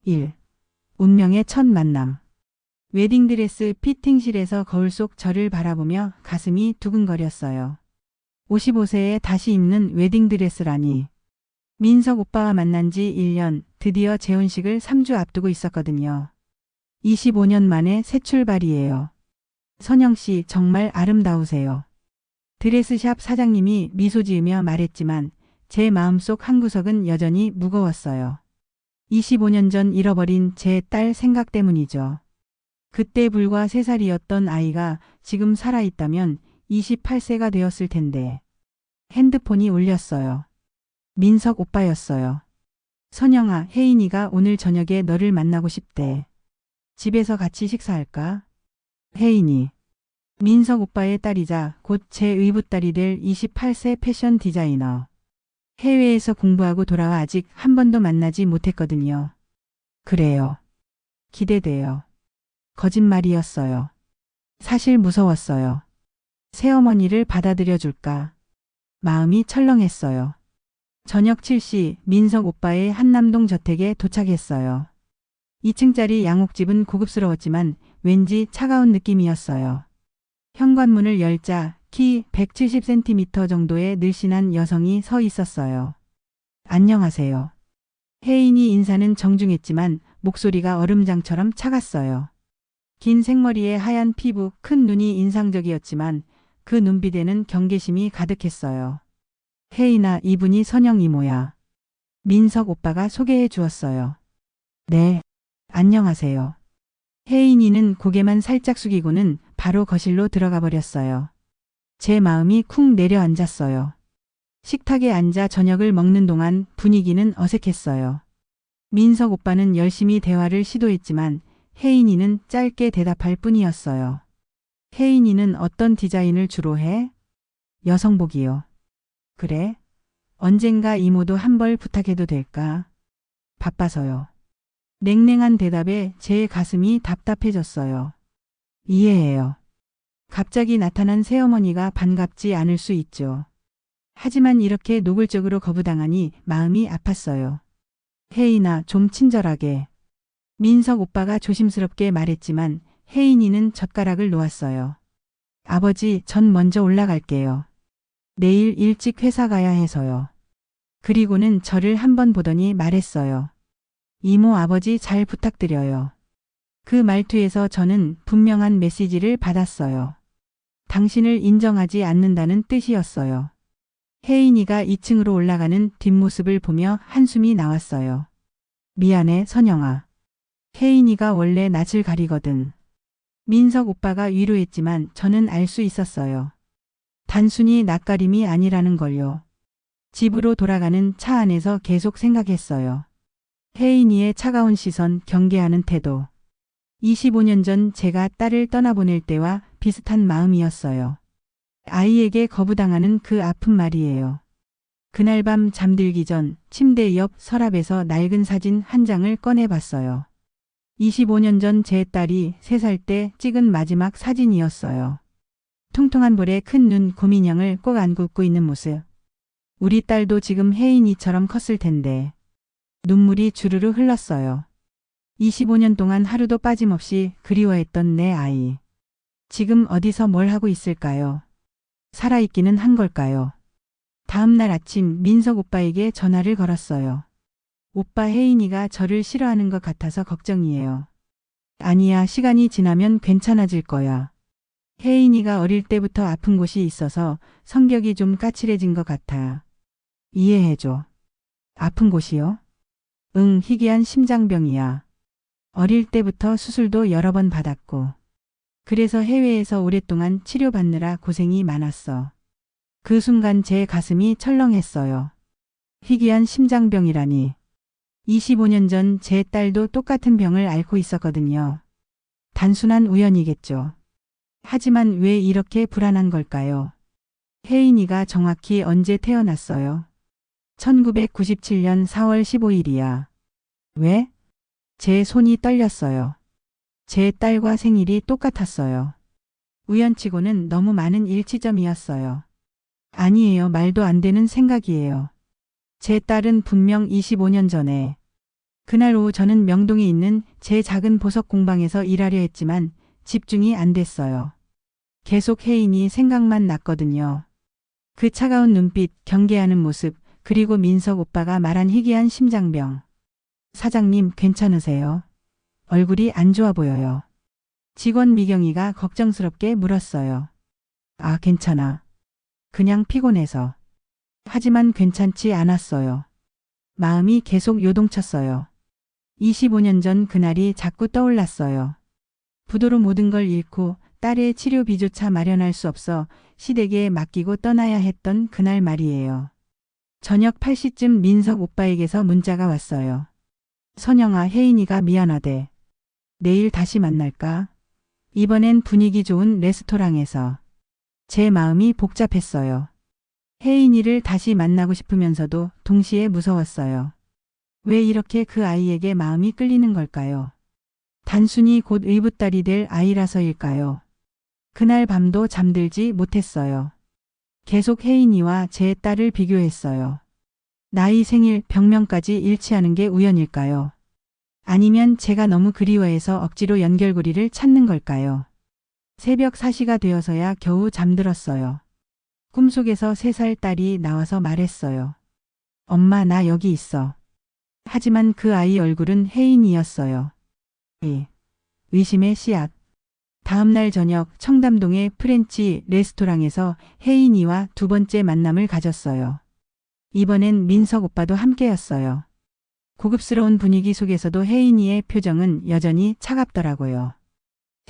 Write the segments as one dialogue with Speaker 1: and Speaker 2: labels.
Speaker 1: 1. 운명의 첫 만남. 웨딩드레스 피팅실에서 거울 속 저를 바라보며 가슴이 두근거렸어요. 55세에 다시 입는 웨딩드레스라니. 민석 오빠와 만난 지 1년, 드디어 재혼식을 3주 앞두고 있었거든요. 25년 만에 새 출발이에요. 선영 씨 정말 아름다우세요. 드레스샵 사장님이 미소 지으며 말했지만 제 마음속 한구석은 여전히 무거웠어요. 25년 전 잃어버린 제 딸 생각 때문이죠. 그때 불과 3살이었던 아이가 지금 살아있다면 28세가 되었을 텐데. 핸드폰이 울렸어요. 민석 오빠였어요. 선영아, 혜인이가 오늘 저녁에 너를 만나고 싶대. 집에서 같이 식사할까? 혜인이. 민석 오빠의 딸이자 곧 제 의붓딸이 될 28세 패션 디자이너. 해외에서 공부하고 돌아와 아직 한 번도 만나지 못했거든요. 그래요. 기대돼요. 거짓말이었어요. 사실 무서웠어요. 새어머니를 받아들여 줄까? 마음이 철렁했어요. 저녁 7시 민석 오빠의 한남동 저택에 도착했어요. 2층짜리 양옥집은 고급스러웠지만 왠지 차가운 느낌이었어요. 현관문을 열자 키 170cm 정도의 늘씬한 여성이 서 있었어요. 안녕하세요. 혜인이 인사는 정중했지만 목소리가 얼음장처럼 차갔어요. 긴 생머리에 하얀 피부, 큰 눈이 인상적이었지만 그 눈빛에는 경계심이 가득했어요. 혜인아, 이분이 선영 이모야. 민석 오빠가 소개해 주었어요. 네, 안녕하세요. 혜인이는 고개만 살짝 숙이고는 바로 거실로 들어가 버렸어요. 제 마음이 쿵 내려앉았어요. 식탁에 앉아 저녁을 먹는 동안 분위기는 어색했어요. 민석 오빠는 열심히 대화를 시도했지만 혜인이는 짧게 대답할 뿐이었어요. 혜인이는 어떤 디자인을 주로 해? 여성복이요. 그래? 언젠가 이모도 한 벌 부탁해도 될까? 바빠서요. 냉랭한 대답에 제 가슴이 답답해졌어요. 이해해요. 갑자기 나타난 새어머니가 반갑지 않을 수 있죠. 하지만 이렇게 노골적으로 거부당하니 마음이 아팠어요. 혜인아, 좀 친절하게. 민석 오빠가 조심스럽게 말했지만 혜인이는 젓가락을 놓았어요. 아버지, 전 먼저 올라갈게요. 내일 일찍 회사 가야 해서요. 그리고는 저를 한번 보더니 말했어요. 이모 아버지 잘 부탁드려요. 그 말투에서 저는 분명한 메시지를 받았어요. 당신을 인정하지 않는다는 뜻이었어요. 혜인이가 2층으로 올라가는 뒷모습을 보며 한숨이 나왔어요. 미안해, 선영아. 혜인이가 원래 낯을 가리거든. 민석 오빠가 위로했지만 저는 알 수 있었어요. 단순히 낯가림이 아니라는 걸요. 집으로 돌아가는 차 안에서 계속 생각했어요. 혜인이의 차가운 시선, 경계하는 태도. 25년 전 제가 딸을 떠나보낼 때와 비슷한 마음이었어요. 아이에게 거부당하는 그 아픔 말이에요. 그날 밤 잠들기 전 침대 옆 서랍에서 낡은 사진 한 장을 꺼내봤어요. 25년 전 제 딸이 3살 때 찍은 마지막 사진이었어요. 통통한 볼에 큰 눈, 곰인형을 꼭 안고 웃고 있는 모습. 우리 딸도 지금 혜인이처럼 컸을 텐데. 눈물이 주르르 흘렀어요. 25년 동안 하루도 빠짐없이 그리워했던 내 아이. 지금 어디서 뭘 하고 있을까요? 살아있기는 한 걸까요? 다음 날 아침 민석 오빠에게 전화를 걸었어요. 오빠, 혜인이가 저를 싫어하는 것 같아서 걱정이에요. 아니야, 시간이 지나면 괜찮아질 거야. 혜인이가 어릴 때부터 아픈 곳이 있어서 성격이 좀 까칠해진 것 같아. 이해해줘. 아픈 곳이요? 응, 희귀한 심장병이야. 어릴 때부터 수술도 여러 번 받았고. 그래서 해외에서 오랫동안 치료받느라 고생이 많았어. 그 순간 제 가슴이 철렁했어요. 희귀한 심장병이라니. 25년 전 제 딸도 똑같은 병을 앓고 있었거든요. 단순한 우연이겠죠. 하지만 왜 이렇게 불안한 걸까요? 혜인이가 정확히 언제 태어났어요? 1997년 4월 15일이야. 왜? 제 손이 떨렸어요. 제 딸과 생일이 똑같았어요. 우연치고는 너무 많은 일치점이었어요. 아니에요. 말도 안 되는 생각이에요. 제 딸은 분명 25년 전에 그날 오후 저는 명동에 있는 제 작은 보석 공방에서 일하려 했지만 집중이 안 됐어요. 계속 혜인이 생각만 났거든요. 그 차가운 눈빛, 경계하는 모습, 그리고 민석 오빠가 말한 희귀한 심장병. 사장님 괜찮으세요? 얼굴이 안 좋아 보여요. 직원 미경이가 걱정스럽게 물었어요. 아, 괜찮아. 그냥 피곤해서. 하지만 괜찮지 않았어요. 마음이 계속 요동쳤어요. 25년 전 그날이 자꾸 떠올랐어요. 부도로 모든 걸 잃고 딸의 치료비조차 마련할 수 없어 시댁에 맡기고 떠나야 했던 그날 말이에요. 저녁 8시쯤 민석 오빠에게서 문자가 왔어요. 선영아, 혜인이가 미안하대. 내일 다시 만날까? 이번엔 분위기 좋은 레스토랑에서. 제 마음이 복잡했어요. 혜인이를 다시 만나고 싶으면서도 동시에 무서웠어요. 왜 이렇게 그 아이에게 마음이 끌리는 걸까요? 단순히 곧 의붓딸이 될 아이라서일까요? 그날 밤도 잠들지 못했어요. 계속 혜인이와 제 딸을 비교했어요. 나이, 생일, 병명까지 일치하는 게 우연일까요? 아니면 제가 너무 그리워해서 억지로 연결고리를 찾는 걸까요? 새벽 4시가 되어서야 겨우 잠들었어요. 꿈속에서 3살 딸이 나와서 말했어요. 엄마, 나 여기 있어. 하지만 그 아이 얼굴은 혜인이었어요. 의심의 씨앗. 다음날 저녁 청담동의 프렌치 레스토랑에서 혜인이와 두 번째 만남을 가졌어요. 이번엔 민석 오빠도 함께였어요. 고급스러운 분위기 속에서도 혜인이의 표정은 여전히 차갑더라고요.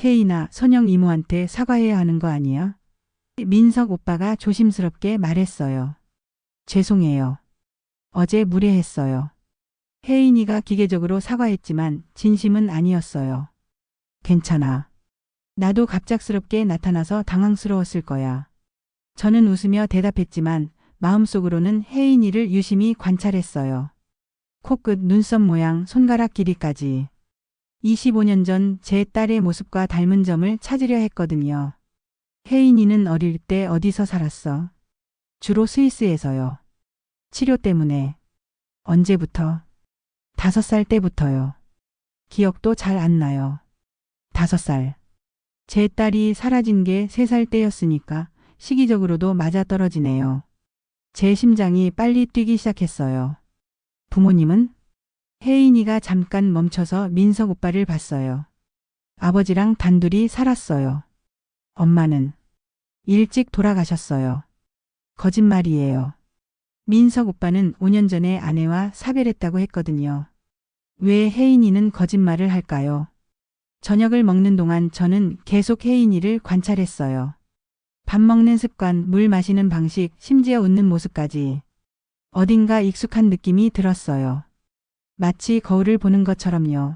Speaker 1: 혜인아, 선영 이모한테 사과해야 하는 거 아니야? 민석 오빠가 조심스럽게 말했어요. 죄송해요. 어제 무례했어요. 혜인이가 기계적으로 사과했지만 진심은 아니었어요. 괜찮아. 나도 갑작스럽게 나타나서 당황스러웠을 거야. 저는 웃으며 대답했지만 마음속으로는 혜인이를 유심히 관찰했어요. 코끝, 눈썹 모양, 손가락 길이까지. 25년 전 제 딸의 모습과 닮은 점을 찾으려 했거든요. 혜인이는 어릴 때 어디서 살았어? 주로 스위스에서요. 치료 때문에. 언제부터? 5살 때부터요. 기억도 잘 안 나요. 5살. 제 딸이 사라진 게 3살 때였으니까 시기적으로도 맞아떨어지네요. 제 심장이 빨리 뛰기 시작했어요. 부모님은? 혜인이가 잠깐 멈춰서 민석 오빠를 봤어요. 아버지랑 단둘이 살았어요. 엄마는? 일찍 돌아가셨어요. 거짓말이에요. 민석 오빠는 5년 전에 아내와 사별했다고 했거든요. 왜 혜인이는 거짓말을 할까요? 저녁을 먹는 동안 저는 계속 혜인이를 관찰했어요. 밥 먹는 습관, 물 마시는 방식, 심지어 웃는 모습까지. 어딘가 익숙한 느낌이 들었어요. 마치 거울을 보는 것처럼요.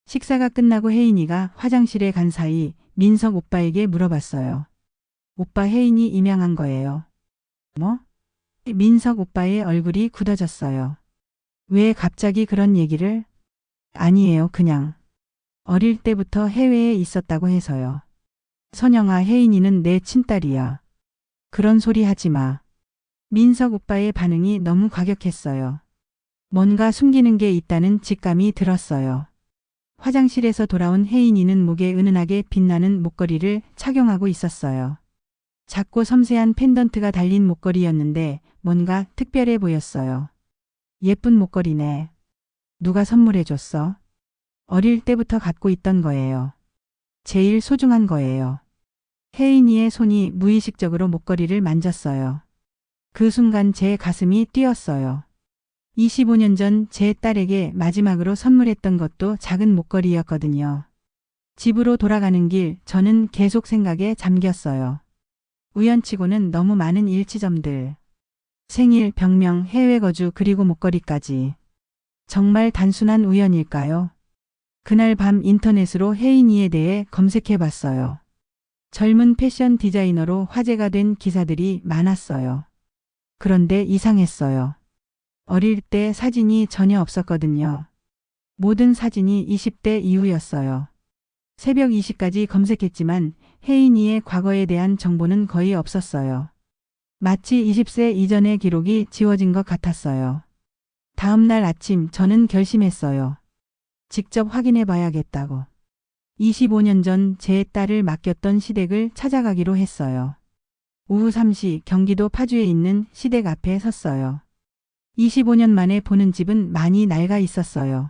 Speaker 1: 식사가 끝나고 혜인이가 화장실에 간 사이 민석 오빠에게 물어봤어요. 오빠, 혜인이 입양한 거예요. 뭐? 민석 오빠의 얼굴이 굳어졌어요. 왜 갑자기 그런 얘기를? 아니에요, 그냥. 어릴 때부터 해외에 있었다고 해서요. 선영아, 혜인이는 내 친딸이야. 그런 소리 하지 마. 민석 오빠의 반응이 너무 과격했어요. 뭔가 숨기는 게 있다는 직감이 들었어요. 화장실에서 돌아온 혜인이는 목에 은은하게 빛나는 목걸이를 착용하고 있었어요. 작고 섬세한 펜던트가 달린 목걸이였는데 뭔가 특별해 보였어요. 예쁜 목걸이네. 누가 선물해줬어? 어릴 때부터 갖고 있던 거예요. 제일 소중한 거예요. 혜인이의 손이 무의식적으로 목걸이를 만졌어요. 그 순간 제 가슴이 뛰었어요. 25년 전 제 딸에게 마지막으로 선물했던 것도 작은 목걸이였거든요. 집으로 돌아가는 길 저는 계속 생각에 잠겼어요. 우연치고는 너무 많은 일치점들. 생일, 병명, 해외 거주 그리고 목걸이까지. 정말 단순한 우연일까요? 그날 밤 인터넷으로 혜인이에 대해 검색해 봤어요. 젊은 패션 디자이너로 화제가 된 기사들이 많았어요. 그런데 이상했어요. 어릴 때 사진이 전혀 없었거든요. 모든 사진이 20대 이후였어요. 새벽 2시까지 검색했지만 혜인이의 과거에 대한 정보는 거의 없었어요. 마치 20세 이전의 기록이 지워진 것 같았어요. 다음 날 아침 저는 결심했어요. 직접 확인해 봐야겠다고. 25년 전 제 딸을 맡겼던 시댁을 찾아가기로 했어요. 오후 3시 경기도 파주에 있는 시댁 앞에 섰어요. 25년 만에 보는 집은 많이 낡아 있었어요.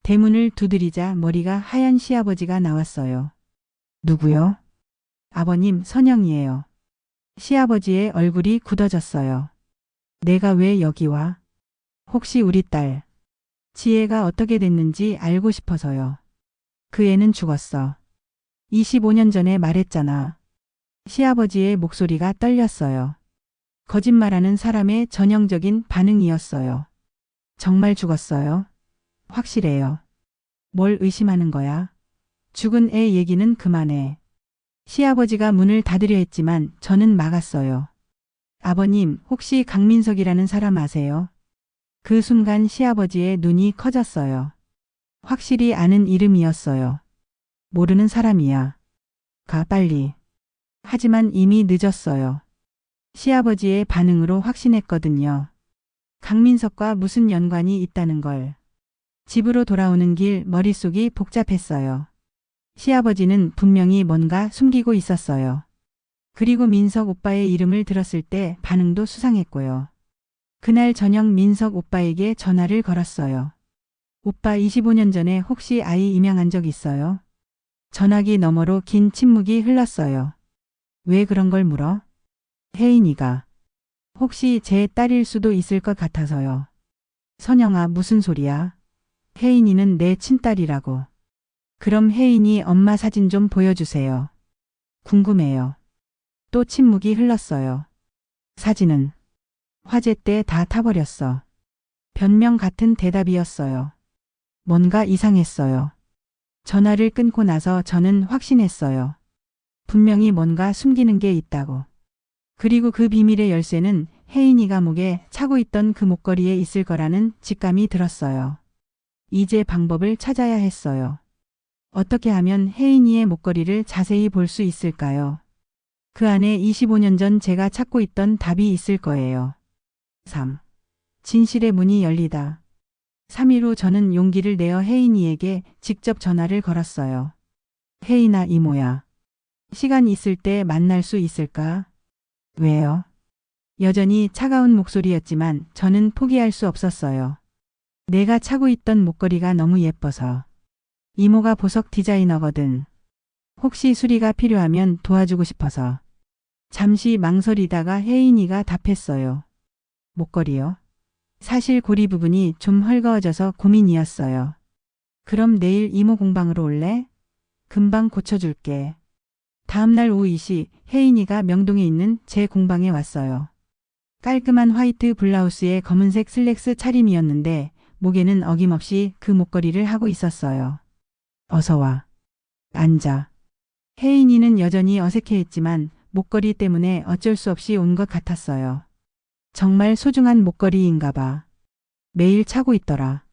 Speaker 1: 대문을 두드리자 머리가 하얀 시아버지가 나왔어요. 누구요? 아버님, 선영이에요. 시아버지의 얼굴이 굳어졌어요. 내가 왜 여기 와? 혹시 우리 딸, 지혜가 어떻게 됐는지 알고 싶어서요. 그 애는 죽었어. 25년 전에 말했잖아. 시아버지의 목소리가 떨렸어요. 거짓말하는 사람의 전형적인 반응이었어요. 정말 죽었어요? 확실해요. 뭘 의심하는 거야? 죽은 애 얘기는 그만해. 시아버지가 문을 닫으려 했지만 저는 막았어요. 아버님, 혹시 강민석이라는 사람 아세요? 그 순간 시아버지의 눈이 커졌어요. 확실히 아는 이름이었어요. 모르는 사람이야. 가 빨리. 하지만 이미 늦었어요. 시아버지의 반응으로 확신했거든요. 강민석과 무슨 연관이 있다는 걸. 집으로 돌아오는 길 머릿속이 복잡했어요. 시아버지는 분명히 뭔가 숨기고 있었어요. 그리고 민석 오빠의 이름을 들었을 때 반응도 수상했고요. 그날 저녁 민석 오빠에게 전화를 걸었어요. 오빠 25년 전에 혹시 아이 입양한 적 있어요? 전화기 너머로 긴 침묵이 흘렀어요. 왜 그런 걸 물어? 혜인이가. 혹시 제 딸일 수도 있을 것 같아서요. 선영아, 무슨 소리야? 혜인이는 내 친딸이라고. 그럼 혜인이 엄마 사진 좀 보여주세요. 궁금해요. 또 침묵이 흘렀어요. 사진은 화재 때 다 타버렸어. 변명 같은 대답이었어요. 뭔가 이상했어요. 전화를 끊고 나서 저는 확신했어요. 분명히 뭔가 숨기는 게 있다고. 그리고 그 비밀의 열쇠는 혜인이가 목에 차고 있던 그 목걸이에 있을 거라는 직감이 들었어요. 이제 방법을 찾아야 했어요. 어떻게 하면 혜인이의 목걸이를 자세히 볼 수 있을까요? 그 안에 25년 전 제가 찾고 있던 답이 있을 거예요. 3. 진실의 문이 열리다. 3일 후 저는 용기를 내어 혜인이에게 직접 전화를 걸었어요. 혜인아, 이모야. 시간 있을 때 만날 수 있을까? 왜요? 여전히 차가운 목소리였지만 저는 포기할 수 없었어요. 내가 차고 있던 목걸이가 너무 예뻐서. 이모가 보석 디자이너거든. 혹시 수리가 필요하면 도와주고 싶어서. 잠시 망설이다가 혜인이가 답했어요. 목걸이요? 사실 고리 부분이 좀 헐거워져서 고민이었어요. 그럼 내일 이모 공방으로 올래? 금방 고쳐줄게. 다음날 오후 2시 혜인이가 명동에 있는 제 공방에 왔어요. 깔끔한 화이트 블라우스에 검은색 슬랙스 차림이었는데 목에는 어김없이 그 목걸이를 하고 있었어요. 어서 와. 앉아. 혜인이는 여전히 어색해했지만 목걸이 때문에 어쩔 수 없이 온 것 같았어요. 정말 소중한 목걸이인가 봐. 매일 차고 있더라.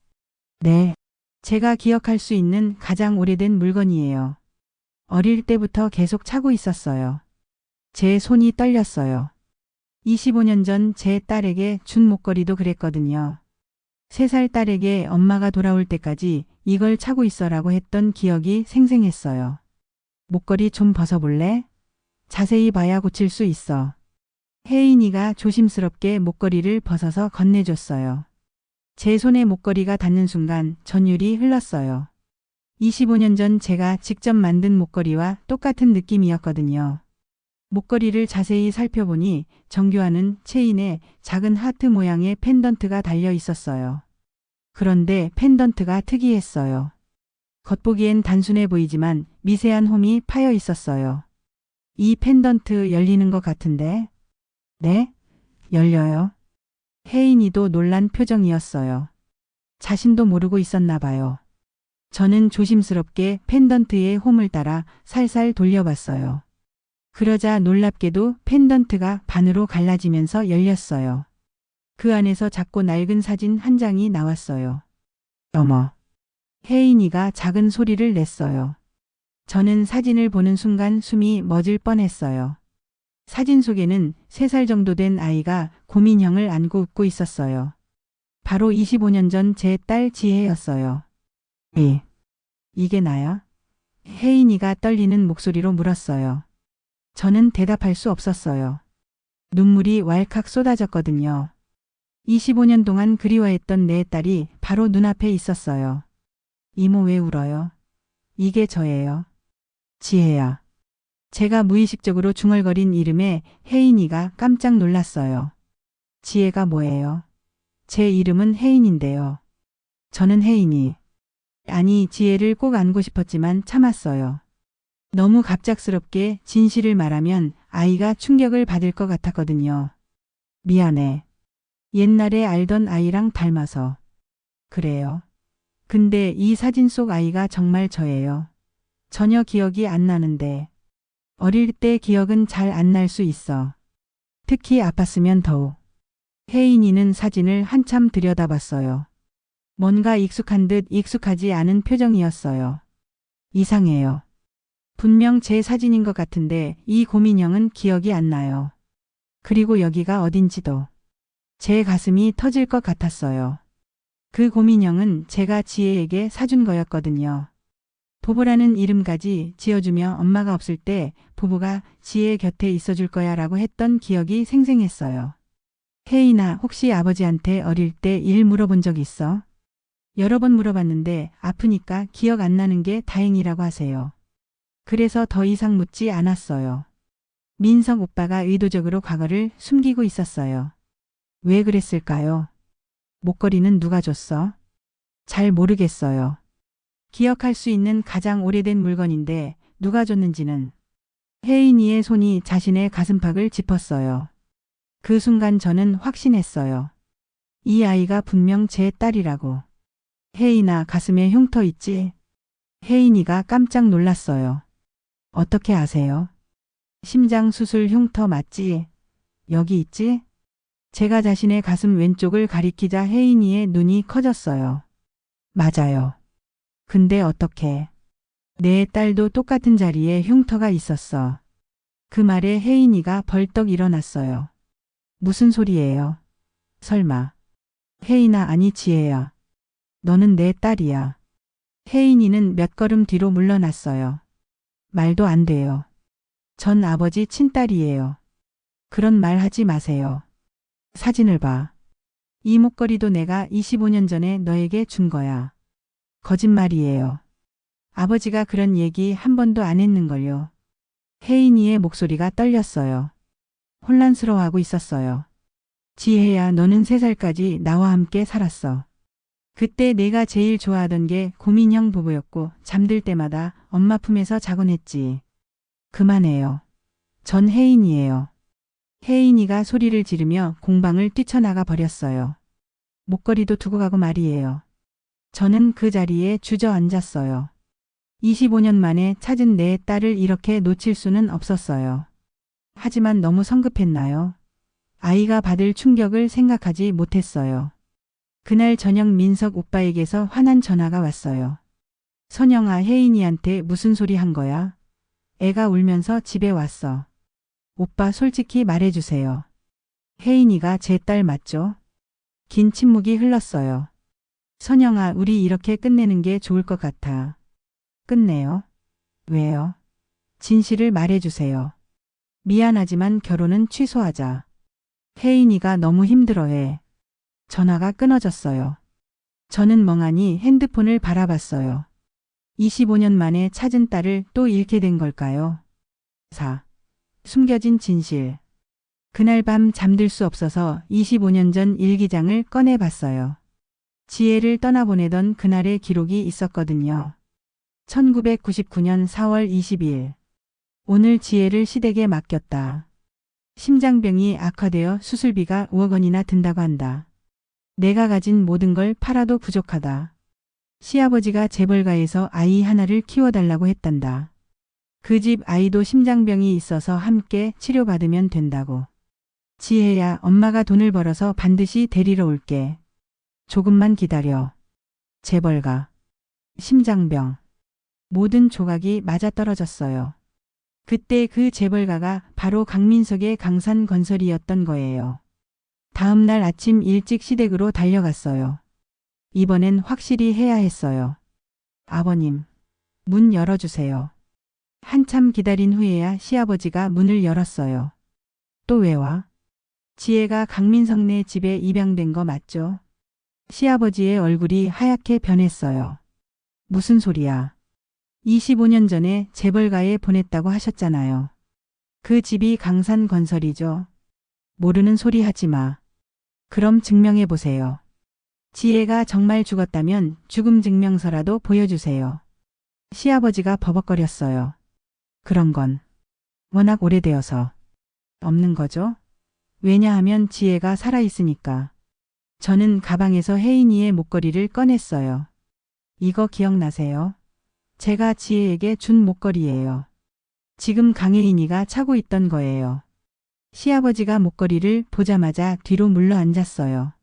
Speaker 1: 네. 제가 기억할 수 있는 가장 오래된 물건이에요. 어릴 때부터 계속 차고 있었어요. 제 손이 떨렸어요. 25년 전 제 딸에게 준 목걸이도 그랬거든요. 3살 딸에게 엄마가 돌아올 때까지 이걸 차고 있어라고 했던 기억이 생생했어요. 목걸이 좀 벗어볼래? 자세히 봐야 고칠 수 있어. 혜인이가 조심스럽게 목걸이를 벗어서 건네줬어요. 제 손에 목걸이가 닿는 순간 전율이 흘렀어요. 25년 전 제가 직접 만든 목걸이와 똑같은 느낌이었거든요. 목걸이를 자세히 살펴보니 정교하는 체인에 작은 하트 모양의 펜던트가 달려 있었어요. 그런데 펜던트가 특이했어요. 겉보기엔 단순해 보이지만 미세한 홈이 파여 있었어요. 이 펜던트 열리는 것 같은데? 네? 열려요. 혜인이도 놀란 표정이었어요. 자신도 모르고 있었나 봐요. 저는 조심스럽게 펜던트의 홈을 따라 살살 돌려봤어요. 그러자 놀랍게도 펜던트가 반으로 갈라지면서 열렸어요. 그 안에서 작고 낡은 사진 한 장이 나왔어요. 어머. 혜인이가 작은 소리를 냈어요. 저는 사진을 보는 순간 숨이 멎을 뻔했어요. 사진 속에는 3살 정도 된 아이가 고민형을 안고 웃고 있었어요. 바로 25년 전 제 딸 지혜였어요. 이게 나야? 혜인이가 떨리는 목소리로 물었어요. 저는 대답할 수 없었어요. 눈물이 왈칵 쏟아졌거든요. 25년 동안 그리워했던 내 딸이 바로 눈앞에 있었어요. 이모 왜 울어요? 이게 저예요. 지혜야. 제가 무의식적으로 중얼거린 이름에 혜인이가 깜짝 놀랐어요. 지혜가 뭐예요? 제 이름은 혜인인데요. 저는 혜인이. 아니, 지혜를 꼭 안고 싶었지만 참았어요. 너무 갑작스럽게 진실을 말하면 아이가 충격을 받을 것 같았거든요. 미안해. 옛날에 알던 아이랑 닮아서. 그래요. 근데 이 사진 속 아이가 정말 저예요. 전혀 기억이 안 나는데. 어릴 때 기억은 잘 안 날 수 있어. 특히 아팠으면 더욱. 혜인이는 사진을 한참 들여다봤어요. 뭔가 익숙한 듯 익숙하지 않은 표정이었어요. 이상해요. 분명 제 사진인 것 같은데 이 곰인형은 기억이 안 나요. 그리고 여기가 어딘지도. 제 가슴이 터질 것 같았어요. 그 곰인형은 제가 지혜에게 사준 거였거든요. 보보라는 이름까지 지어주며 엄마가 없을 때 보보가 지혜 곁에 있어줄 거야 라고 했던 기억이 생생했어요. 혜인아, 혹시 아버지한테 어릴 때 일 물어본 적 있어? 여러 번 물어봤는데 아프니까 기억 안 나는 게 다행이라고 하세요. 그래서 더 이상 묻지 않았어요. 민석 오빠가 의도적으로 과거를 숨기고 있었어요. 왜 그랬을까요? 목걸이는 누가 줬어? 잘 모르겠어요. 기억할 수 있는 가장 오래된 물건인데 누가 줬는지는. 혜인이의 손이 자신의 가슴팍을 짚었어요. 그 순간 저는 확신했어요. 이 아이가 분명 제 딸이라고. 혜인아, 가슴에 흉터 있지? 혜인이가 깜짝 놀랐어요. 어떻게 아세요? 심장 수술 흉터 맞지? 여기 있지? 제가 자신의 가슴 왼쪽을 가리키자 혜인이의 눈이 커졌어요. 맞아요. 근데 어떻게? 내 딸도 똑같은 자리에 흉터가 있었어. 그 말에 혜인이가 벌떡 일어났어요. 무슨 소리예요? 설마. 혜인아, 아니 지혜야. 너는 내 딸이야. 혜인이는 몇 걸음 뒤로 물러났어요. 말도 안 돼요. 전 아버지 친딸이에요. 그런 말 하지 마세요. 사진을 봐. 이 목걸이도 내가 25년 전에 너에게 준 거야. 거짓말이에요. 아버지가 그런 얘기 한 번도 안 했는걸요. 혜인이의 목소리가 떨렸어요. 혼란스러워하고 있었어요. 지혜야, 너는 3살까지 나와 함께 살았어. 그때 내가 제일 좋아하던 게 곰인형 부부였고 잠들 때마다 엄마 품에서 자곤 했지. 그만해요. 전 혜인이에요. 혜인이가 소리를 지르며 공방을 뛰쳐나가 버렸어요. 목걸이도 두고 가고 말이에요. 저는 그 자리에 주저앉았어요. 25년 만에 찾은 내 딸을 이렇게 놓칠 수는 없었어요. 하지만 너무 성급했나요? 아이가 받을 충격을 생각하지 못했어요. 그날 저녁 민석 오빠에게서 화난 전화가 왔어요. 선영아, 혜인이한테 무슨 소리 한 거야? 애가 울면서 집에 왔어. 오빠 솔직히 말해주세요. 혜인이가 제 딸 맞죠? 긴 침묵이 흘렀어요. 선영아, 우리 이렇게 끝내는 게 좋을 것 같아. 끝내요? 왜요? 진실을 말해주세요. 미안하지만 결혼은 취소하자. 혜인이가 너무 힘들어해. 전화가 끊어졌어요. 저는 멍하니 핸드폰을 바라봤어요. 25년 만에 찾은 딸을 또 잃게 된 걸까요? 4. 숨겨진 진실. 그날 밤 잠들 수 없어서 25년 전 일기장을 꺼내봤어요. 지혜를 떠나보내던 그날의 기록이 있었거든요. 1999년 4월 22일. 오늘 지혜를 시댁에 맡겼다. 심장병이 악화되어 수술비가 5억 원이나 든다고 한다. 내가 가진 모든 걸 팔아도 부족하다. 시아버지가 재벌가에서 아이 하나를 키워달라고 했단다. 그 집 아이도 심장병이 있어서 함께 치료받으면 된다고. 지혜야, 엄마가 돈을 벌어서 반드시 데리러 올게. 조금만 기다려. 재벌가. 심장병. 모든 조각이 맞아떨어졌어요. 그때 그 재벌가가 바로 강민석의 강산건설이었던 거예요. 다음 날 아침 일찍 시댁으로 달려갔어요. 이번엔 확실히 해야 했어요. 아버님, 문 열어주세요. 한참 기다린 후에야 시아버지가 문을 열었어요. 또 왜 와? 지혜가 강민석네 집에 입양된 거 맞죠? 시아버지의 얼굴이 하얗게 변했어요. 무슨 소리야? 25년 전에 재벌가에 보냈다고 하셨잖아요. 그 집이 강산건설이죠. 모르는 소리 하지 마. 그럼 증명해 보세요. 지혜가 정말 죽었다면 죽음 증명서라도 보여주세요. 시아버지가 버벅거렸어요. 그런 건 워낙 오래되어서 없는 거죠? 왜냐하면 지혜가 살아있으니까. 저는 가방에서 혜인이의 목걸이를 꺼냈어요. 이거 기억나세요? 제가 지혜에게 준 목걸이예요. 지금 강혜인이가 차고 있던 거예요. 시아버지가 목걸이를 보자마자 뒤로 물러 앉았어요.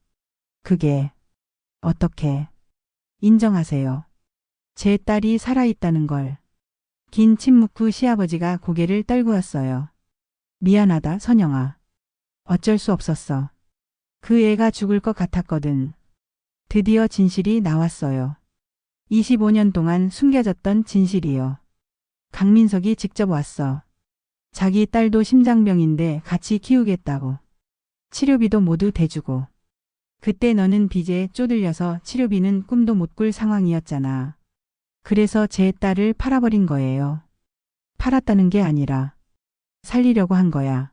Speaker 1: 그게 어떻게 인정하세요? 제 딸이 살아있다는 걸. 긴 침묵 후 시아버지가 고개를 떨구었어요. 미안하다, 선영아. 어쩔 수 없었어. 그 애가 죽을 것 같았거든. 드디어 진실이 나왔어요. 25년 동안 숨겨졌던 진실이요. 강민석이 직접 왔어. 자기 딸도 심장병인데 같이 키우겠다고. 치료비도 모두 대주고. 그때 너는 빚에 쪼들려서 치료비는 꿈도 못 꿀 상황이었잖아. 그래서 제 딸을 팔아버린 거예요. 팔았다는 게 아니라 살리려고 한 거야.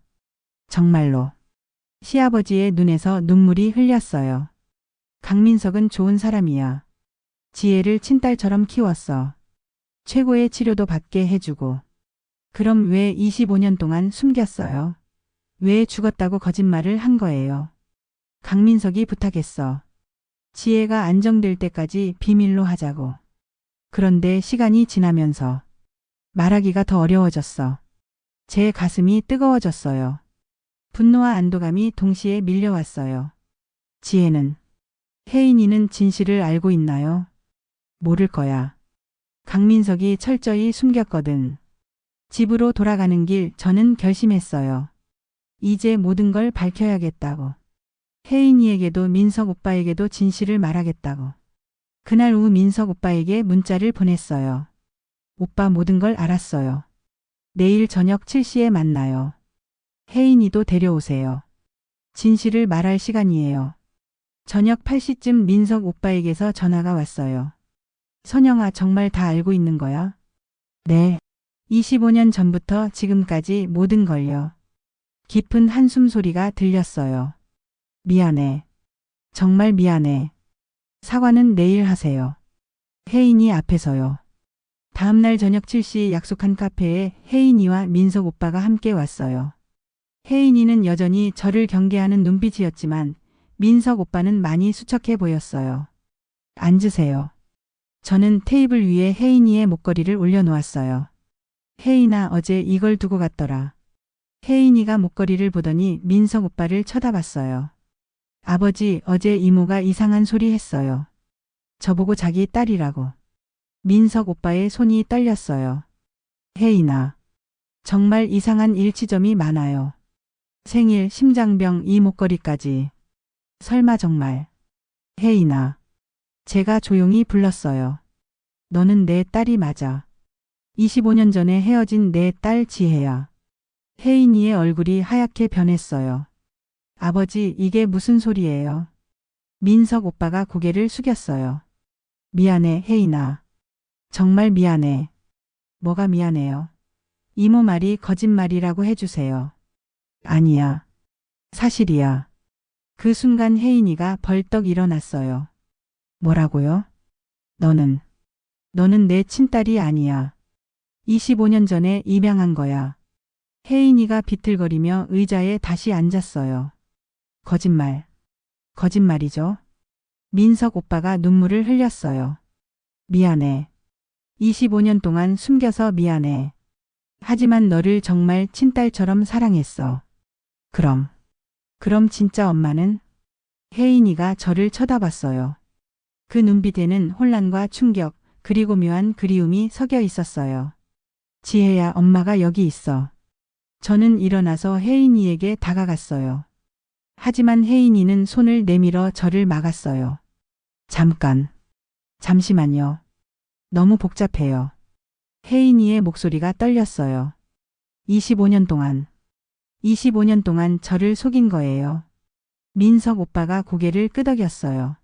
Speaker 1: 정말로. 시아버지의 눈에서 눈물이 흘렸어요. 강민석은 좋은 사람이야. 지혜를 친딸처럼 키웠어. 최고의 치료도 받게 해주고. 그럼 왜 25년 동안 숨겼어요? 왜 죽었다고 거짓말을 한 거예요? 강민석이 부탁했어. 지혜가 안정될 때까지 비밀로 하자고. 그런데 시간이 지나면서 말하기가 더 어려워졌어. 제 가슴이 뜨거워졌어요. 분노와 안도감이 동시에 밀려왔어요. 지혜는, 혜인이는 진실을 알고 있나요? 모를 거야. 강민석이 철저히 숨겼거든. 집으로 돌아가는 길 저는 결심했어요. 이제 모든 걸 밝혀야겠다고. 혜인이에게도 민석 오빠에게도 진실을 말하겠다고. 그날 오후 민석 오빠에게 문자를 보냈어요. 오빠 모든 걸 알았어요. 내일 저녁 7시에 만나요. 혜인이도 데려오세요. 진실을 말할 시간이에요. 저녁 8시쯤 민석 오빠에게서 전화가 왔어요. 선영아, 정말 다 알고 있는 거야? 네. 25년 전부터 지금까지 모든 걸요. 깊은 한숨 소리가 들렸어요. 미안해. 정말 미안해. 사과는 내일 하세요. 혜인이 앞에서요. 다음날 저녁 7시 약속한 카페에 혜인이와 민석 오빠가 함께 왔어요. 혜인이는 여전히 저를 경계하는 눈빛이었지만 민석 오빠는 많이 수척해 보였어요. 앉으세요. 저는 테이블 위에 혜인이의 목걸이를 올려놓았어요. 혜인아, 어제 이걸 두고 갔더라. 혜인이가 목걸이를 보더니 민석 오빠를 쳐다봤어요. 아버지, 어제 이모가 이상한 소리 했어요. 저보고 자기 딸이라고. 민석 오빠의 손이 떨렸어요. 혜인아, 정말 이상한 일치점이 많아요. 생일, 심장병, 이 목걸이까지. 설마 정말. 혜인아, 제가 조용히 불렀어요. 너는 내 딸이 맞아. 25년 전에 헤어진 내 딸 지혜야. 혜인이의 얼굴이 하얗게 변했어요. 아버지, 이게 무슨 소리예요? 민석 오빠가 고개를 숙였어요. 미안해, 혜인아. 정말 미안해. 뭐가 미안해요? 이모 말이 거짓말이라고 해주세요. 아니야. 사실이야. 그 순간 혜인이가 벌떡 일어났어요. 뭐라고요? 너는 내 친딸이 아니야. 25년 전에 입양한 거야. 혜인이가 비틀거리며 의자에 다시 앉았어요. 거짓말. 거짓말이죠. 민석 오빠가 눈물을 흘렸어요. 미안해. 25년 동안 숨겨서 미안해. 하지만 너를 정말 친딸처럼 사랑했어. 그럼 진짜 엄마는? 혜인이가 저를 쳐다봤어요. 그 눈빛에는 혼란과 충격, 그리고 묘한 그리움이 섞여 있었어요. 지혜야, 엄마가 여기 있어. 저는 일어나서 혜인이에게 다가갔어요. 하지만 혜인이는 손을 내밀어 저를 막았어요. 잠시만요. 너무 복잡해요. 혜인이의 목소리가 떨렸어요. 25년 동안 저를 속인 거예요. 민석 오빠가 고개를 끄덕였어요.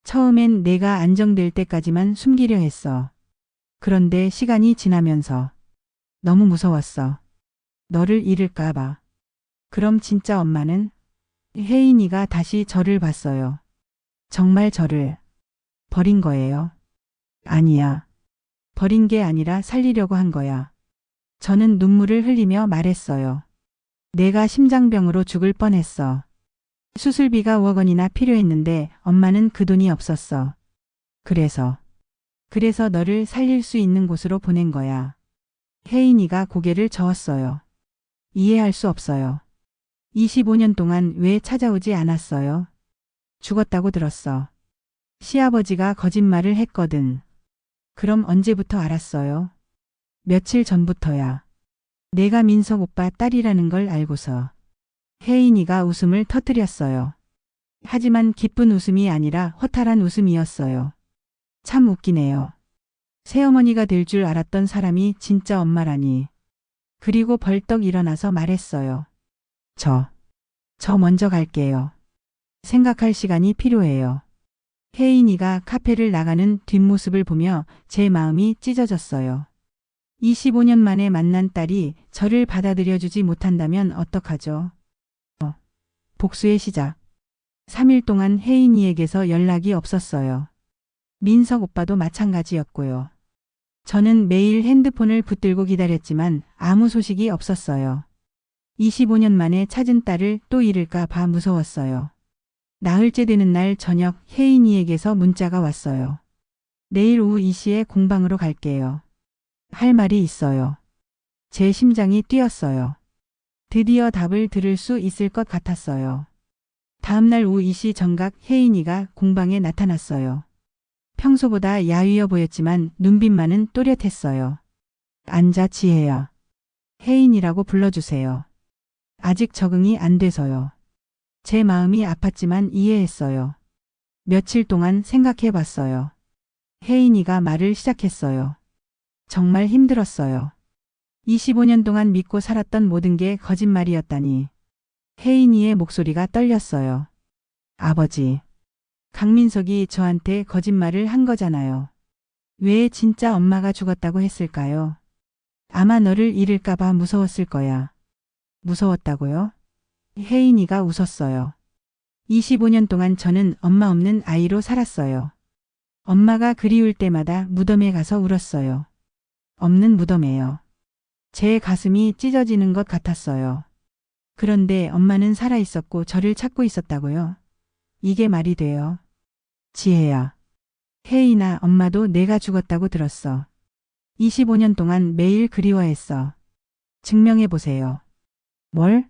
Speaker 1: 처음엔 내가 안정될 때까지만 숨기려 했어. 그런데 시간이 지나면서 너무 무서웠어. 너를 잃을까봐. 그럼 진짜 엄마는? 혜인이가 다시 저를 봤어요. 정말 저를 버린 거예요. 아니야. 버린 게 아니라 살리려고 한 거야. 저는 눈물을 흘리며 말했어요. 내가 심장병으로 죽을 뻔했어. 수술비가 5억 원이나 필요했는데 엄마는 그 돈이 없었어. 그래서 너를 살릴 수 있는 곳으로 보낸 거야. 혜인이가 고개를 저었어요. 이해할 수 없어요. 25년 동안 왜 찾아오지 않았어요? 죽었다고 들었어. 시아버지가 거짓말을 했거든. 그럼 언제부터 알았어요? 며칠 전부터야. 내가 민석 오빠 딸이라는 걸 알고서. 혜인이가 웃음을 터뜨렸어요. 하지만 기쁜 웃음이 아니라 허탈한 웃음이었어요. 참 웃기네요. 새어머니가 될 줄 알았던 사람이 진짜 엄마라니. 그리고 벌떡 일어나서 말했어요. 저 먼저 갈게요. 생각할 시간이 필요해요. 혜인이가 카페를 나가는 뒷모습을 보며 제 마음이 찢어졌어요. 25년 만에 만난 딸이 저를 받아들여주지 못한다면 어떡하죠? 복수의 시작. 3일 동안 혜인이에게서 연락이 없었어요. 민석 오빠도 마찬가지였고요. 저는 매일 핸드폰을 붙들고 기다렸지만 아무 소식이 없었어요. 25년 만에 찾은 딸을 또 잃을까 봐 무서웠어요. 나흘째 되는 날 저녁 혜인이에게서 문자가 왔어요. 내일 오후 2시에 공방으로 갈게요. 할 말이 있어요. 제 심장이 뛰었어요. 드디어 답을 들을 수 있을 것 같았어요. 다음날 오후 2시 정각 혜인이가 공방에 나타났어요. 평소보다 야위어 보였지만 눈빛만은 또렷했어요. 앉아 지혜야. 혜인이라고 불러주세요. 아직 적응이 안 돼서요. 제 마음이 아팠지만 이해했어요. 며칠 동안 생각해 봤어요. 혜인이가 말을 시작했어요. 정말 힘들었어요. 25년 동안 믿고 살았던 모든 게 거짓말이었다니. 혜인이의 목소리가 떨렸어요. 아버지. 강민석이 저한테 거짓말을 한 거잖아요. 왜 진짜 엄마가 죽었다고 했을까요? 아마 너를 잃을까봐 무서웠을 거야. 무서웠다고요? 혜인이가 웃었어요. 25년 동안 저는 엄마 없는 아이로 살았어요. 엄마가 그리울 때마다 무덤에 가서 울었어요. 없는 무덤에요. 제 가슴이 찢어지는 것 같았어요. 그런데 엄마는 살아있었고 저를 찾고 있었다고요? 이게 말이 돼요? 지혜야. 혜인아, 엄마도 내가 죽었다고 들었어. 25년 동안 매일 그리워했어. 증명해보세요. 뭘?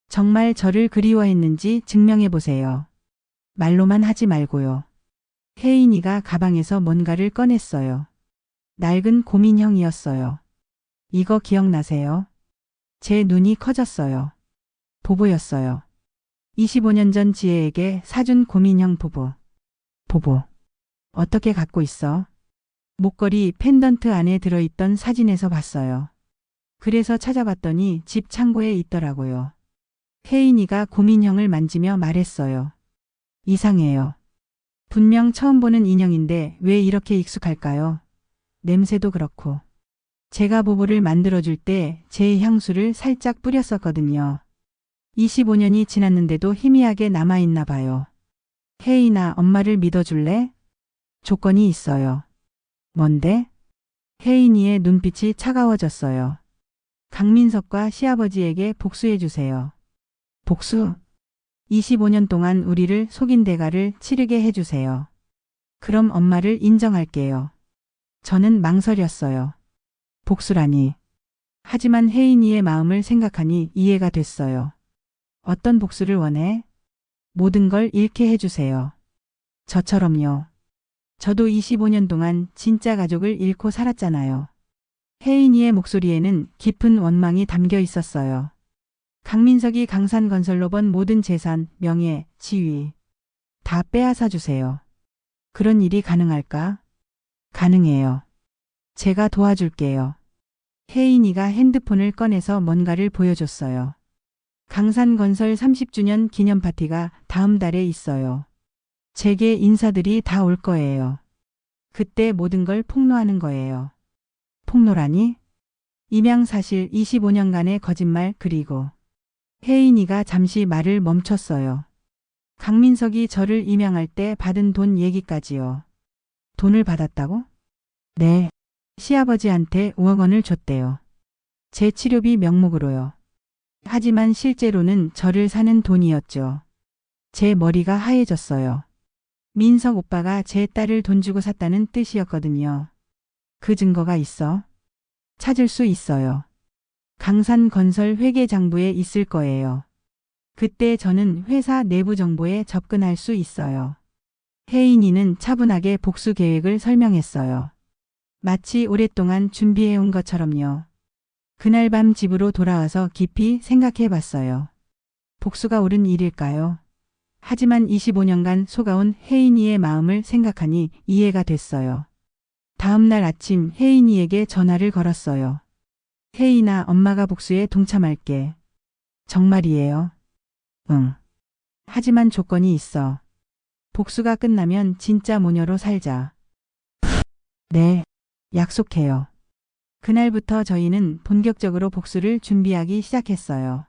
Speaker 1: 정말 저를 그리워했는지 증명해보세요. 말로만 하지 말고요. 혜인이가 가방에서 뭔가를 꺼냈어요. 낡은 고민형이었어요. 이거 기억나세요? 제 눈이 커졌어요. 보보였어요. 25년 전 지혜에게 사준 고민형 보보. 어떻게 갖고 있어? 목걸이 펜던트 안에 들어있던 사진에서 봤어요. 그래서 찾아봤더니 집 창고에 있더라고요. 혜인이가 고민형을 만지며 말했어요. 이상해요. 분명 처음 보는 인형인데 왜 이렇게 익숙할까요? 냄새도 그렇고. 제가 보보를 만들어줄 때 제 향수를 살짝 뿌렸었거든요. 25년이 지났는데도 희미하게 남아있나 봐요. 혜인아, 엄마를 믿어줄래? 조건이 있어요. 뭔데? 혜인이의 눈빛이 차가워졌어요. 강민석과 시아버지에게 복수해주세요. 복수? 25년 동안 우리를 속인 대가를 치르게 해주세요. 그럼 엄마를 인정할게요. 저는 망설였어요. 복수라니. 하지만 혜인이의 마음을 생각하니 이해가 됐어요. 어떤 복수를 원해? 모든 걸 잃게 해주세요. 저처럼요. 저도 25년 동안 진짜 가족을 잃고 살았잖아요. 혜인이의 목소리에는 깊은 원망이 담겨 있었어요. 강민석이 강산건설로 번 모든 재산, 명예, 지위 다 빼앗아 주세요. 그런 일이 가능할까? 가능해요. 제가 도와줄게요. 혜인이가 핸드폰을 꺼내서 뭔가를 보여줬어요. 강산건설 30주년 기념 파티가 다음 달에 있어요. 제게 인사들이 다 올 거예요. 그때 모든 걸 폭로하는 거예요. 폭로라니? 임양사실 25년간의 거짓말 그리고 혜인이가 잠시 말을 멈췄어요. 강민석이 저를 임양할 때 받은 돈 얘기까지요. 돈을 받았다고? 네. 시아버지한테 5억 원을 줬대요. 제 치료비 명목으로요. 하지만 실제로는 저를 사는 돈이었죠. 제 머리가 하얘졌어요. 민석 오빠가 제 딸을 돈 주고 샀다는 뜻이었거든요. 그 증거가 있어? 찾을 수 있어요. 강산건설 회계장부에 있을 거예요. 그때 저는 회사 내부 정보에 접근할 수 있어요. 혜인이는 차분하게 복수 계획을 설명했어요. 마치 오랫동안 준비해온 것처럼요. 그날 밤 집으로 돌아와서 깊이 생각해 봤어요. 복수가 옳은 일일까요? 하지만 25년간 속아온 혜인이의 마음을 생각하니 이해가 됐어요. 다음 날 아침 혜인이에게 전화를 걸었어요. 혜인아, 엄마가 복수에 동참할게. 정말이에요? 응. 하지만 조건이 있어. 복수가 끝나면 진짜 모녀로 살자. 네, 약속해요. 그날부터 저희는 본격적으로 복수를 준비하기 시작했어요.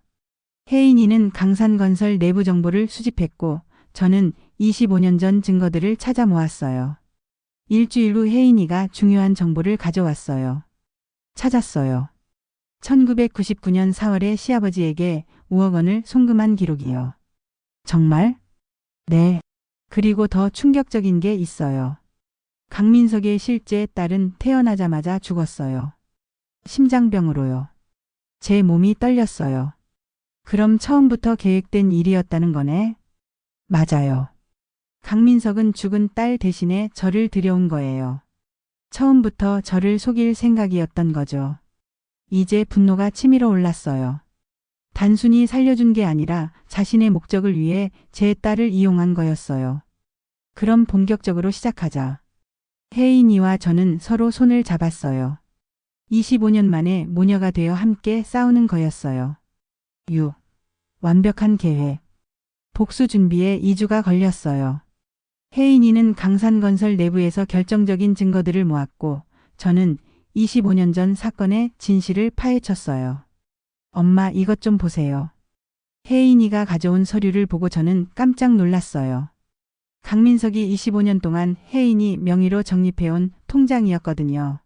Speaker 1: 혜인이는 강산건설 내부 정보를 수집했고 저는 25년 전 증거들을 찾아 모았어요. 일주일 후 혜인이가 중요한 정보를 가져왔어요. 찾았어요. 1999년 4월에 시아버지에게 5억 원을 송금한 기록이요. 정말? 네. 그리고 더 충격적인 게 있어요. 강민석의 실제 딸은 태어나자마자 죽었어요. 심장병으로요. 제 몸이 떨렸어요. 그럼 처음부터 계획된 일이었다는 거네? 맞아요. 강민석은 죽은 딸 대신에 저를 들여온 거예요. 처음부터 저를 속일 생각이었던 거죠. 이제 분노가 치밀어 올랐어요. 단순히 살려준 게 아니라 자신의 목적을 위해 제 딸을 이용한 거였어요. 그럼 본격적으로 시작하자. 혜인이와 저는 서로 손을 잡았어요. 25년 만에 모녀가 되어 함께 싸우는 거였어요. 완벽한 계획. 복수 준비에 2주가 걸렸어요. 혜인이는 강산건설 내부에서 결정적인 증거들을 모았고 저는 25년 전 사건의 진실을 파헤쳤어요. 엄마, 이것 좀 보세요. 혜인이가 가져온 서류를 보고 저는 깜짝 놀랐어요. 강민석이 25년 동안 혜인이 명의로 적립해온 통장이었거든요.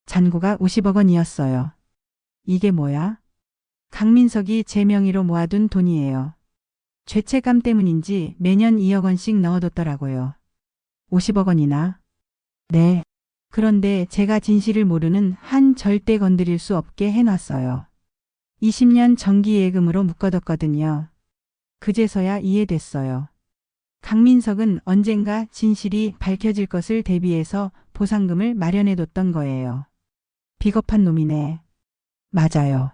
Speaker 1: 잔고가 50억 원이었어요. 이게 뭐야? 강민석이 제 명의로 모아둔 돈이에요. 죄책감 때문인지 매년 2억 원씩 넣어뒀더라고요. 50억 원이나? 네. 그런데 제가 진실을 모르는 한 절대 건드릴 수 없게 해놨어요. 20년 정기예금으로 묶어뒀거든요. 그제서야 이해됐어요. 강민석은 언젠가 진실이 밝혀질 것을 대비해서 보상금을 마련해뒀던 거예요. 비겁한 놈이네. 맞아요.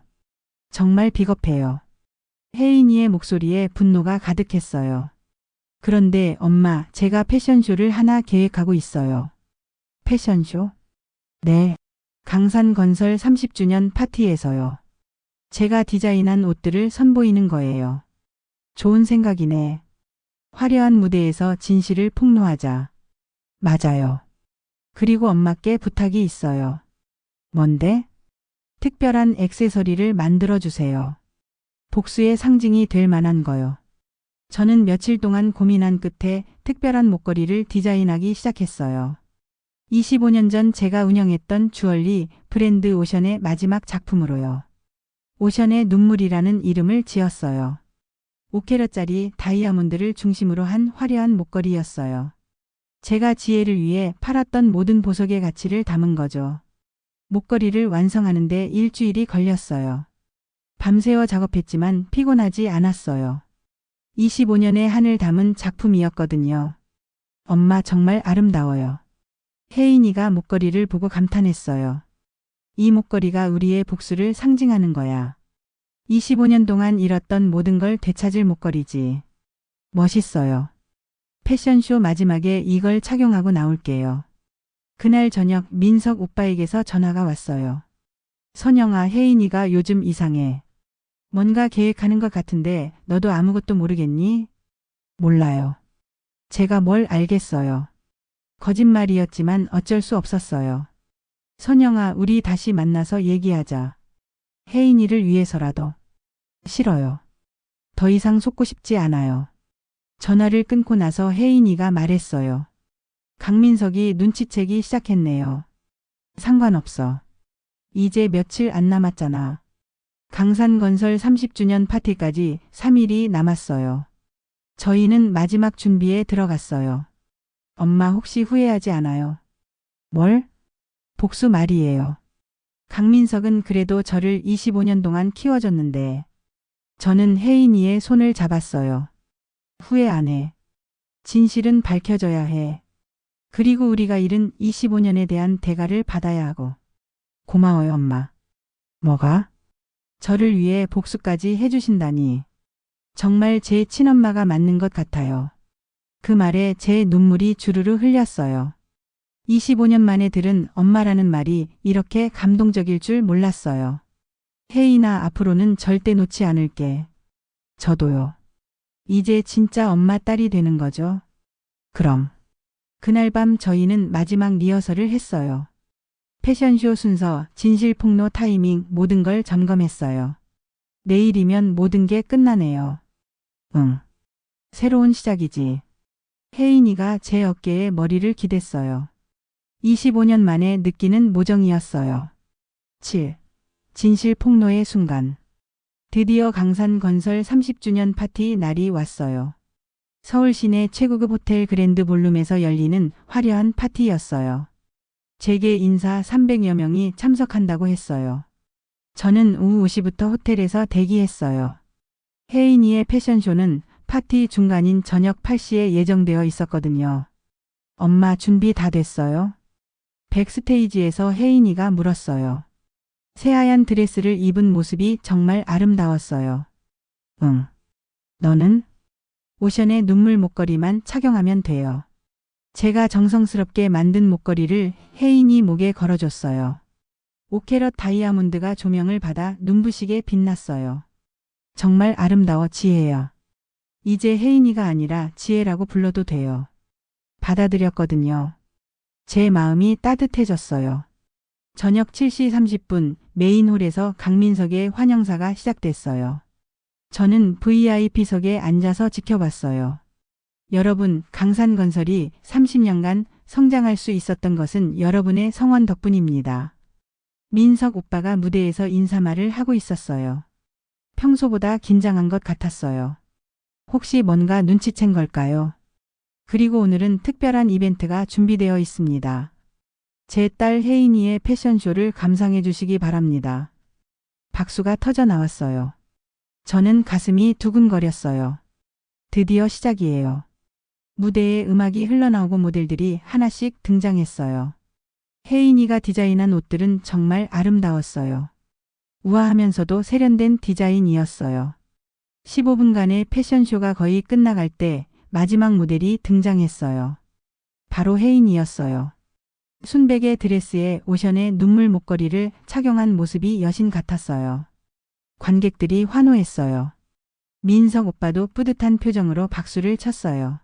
Speaker 1: 정말 비겁해요. 혜인이의 목소리에 분노가 가득했어요. 그런데 엄마, 제가 패션쇼를 하나 계획하고 있어요. 패션쇼? 네. 강산건설 30주년 파티에서요. 제가 디자인한 옷들을 선보이는 거예요. 좋은 생각이네. 화려한 무대에서 진실을 폭로하자. 맞아요. 그리고 엄마께 부탁이 있어요. 뭔데? 특별한 액세서리를 만들어 주세요. 복수의 상징이 될 만한 거요. 저는 며칠 동안 고민한 끝에 특별한 목걸이를 디자인하기 시작했어요. 25년 전 제가 운영했던 주얼리 브랜드 오션의 마지막 작품으로요. 오션의 눈물이라는 이름을 지었어요. 5캐럿짜리 다이아몬드를 중심으로 한 화려한 목걸이였어요. 제가 지혜를 위해 팔았던 모든 보석의 가치를 담은 거죠. 목걸이를 완성하는데 일주일이 걸렸어요. 밤새워 작업했지만 피곤하지 않았어요. 25년의 한을 담은 작품이었거든요. 엄마, 정말 아름다워요. 혜인이가 목걸이를 보고 감탄했어요. 이 목걸이가 우리의 복수를 상징하는 거야. 25년 동안 잃었던 모든 걸 되찾을 목걸이지. 멋있어요. 패션쇼 마지막에 이걸 착용하고 나올게요. 그날 저녁 민석 오빠에게서 전화가 왔어요. 선영아, 혜인이가 요즘 이상해. 뭔가 계획하는 것 같은데 너도 아무것도 모르겠니? 몰라요. 제가 뭘 알겠어요. 거짓말이었지만 어쩔 수 없었어요. 선영아, 우리 다시 만나서 얘기하자. 혜인이를 위해서라도. 싫어요. 더 이상 속고 싶지 않아요. 전화를 끊고 나서 혜인이가 말했어요. 강민석이 눈치채기 시작했네요. 상관없어. 이제 며칠 안 남았잖아. 강산건설 30주년 파티까지 3일이 남았어요. 저희는 마지막 준비에 들어갔어요. 엄마 혹시 후회하지 않아요? 뭘? 복수 말이에요. 강민석은 그래도 저를 25년 동안 키워줬는데 저는 혜인이의 손을 잡았어요. 후회 안 해. 진실은 밝혀져야 해. 그리고 우리가 잃은 25년에 대한 대가를 받아야 하고. 고마워요, 엄마. 뭐가? 저를 위해 복수까지 해주신다니. 정말 제 친엄마가 맞는 것 같아요. 그 말에 제 눈물이 주르르 흘렸어요. 25년 만에 들은 엄마라는 말이 이렇게 감동적일 줄 몰랐어요. 혜인아, 앞으로는 절대 놓지 않을게. 저도요. 이제 진짜 엄마 딸이 되는 거죠? 그럼. 그날 밤 저희는 마지막 리허설을 했어요. 패션쇼 순서, 진실 폭로 타이밍 모든 걸 점검했어요. 내일이면 모든 게 끝나네요. 응. 새로운 시작이지. 혜인이가 제 어깨에 머리를 기댔어요. 25년 만에 느끼는 모정이었어요. 7. 진실 폭로의 순간. 드디어 강산건설 30주년 파티 날이 왔어요. 서울 시내 최고급 호텔 그랜드 볼룸에서 열리는 화려한 파티였어요. 제게 인사 300여 명이 참석한다고 했어요. 저는 오후 5시부터 호텔에서 대기했어요. 혜인이의 패션쇼는 파티 중간인 저녁 8시에 예정되어 있었거든요. 엄마, 준비 다 됐어요? 백스테이지에서 혜인이가 물었어요. 새하얀 드레스를 입은 모습이 정말 아름다웠어요. 응. 너는? 오션의 눈물 목걸이만 착용하면 돼요. 제가 정성스럽게 만든 목걸이를 혜인이 목에 걸어줬어요. 5캐럿 다이아몬드가 조명을 받아 눈부시게 빛났어요. 정말 아름다워, 지혜야. 이제 혜인이가 아니라 지혜라고 불러도 돼요. 받아들였거든요. 제 마음이 따뜻해졌어요. 저녁 7시 30분 메인홀에서 강민석의 환영사가 시작됐어요. 저는 VIP석에 앉아서 지켜봤어요. 여러분, 강산건설이 30년간 성장할 수 있었던 것은 여러분의 성원 덕분입니다. 민석 오빠가 무대에서 인사말을 하고 있었어요. 평소보다 긴장한 것 같았어요. 혹시 뭔가 눈치챈 걸까요? 그리고 오늘은 특별한 이벤트가 준비되어 있습니다. 제 딸 혜인이의 패션쇼를 감상해 주시기 바랍니다. 박수가 터져 나왔어요. 저는 가슴이 두근거렸어요. 드디어 시작이에요. 무대에 음악이 흘러나오고 모델들이 하나씩 등장했어요. 혜인이가 디자인한 옷들은 정말 아름다웠어요. 우아하면서도 세련된 디자인이었어요. 15분간의 패션쇼가 거의 끝나갈 때 마지막 모델이 등장했어요. 바로 혜인이었어요. 순백의 드레스에 오션의 눈물 목걸이를 착용한 모습이 여신 같았어요. 관객들이 환호했어요. 민석 오빠도 뿌듯한 표정으로 박수를 쳤어요.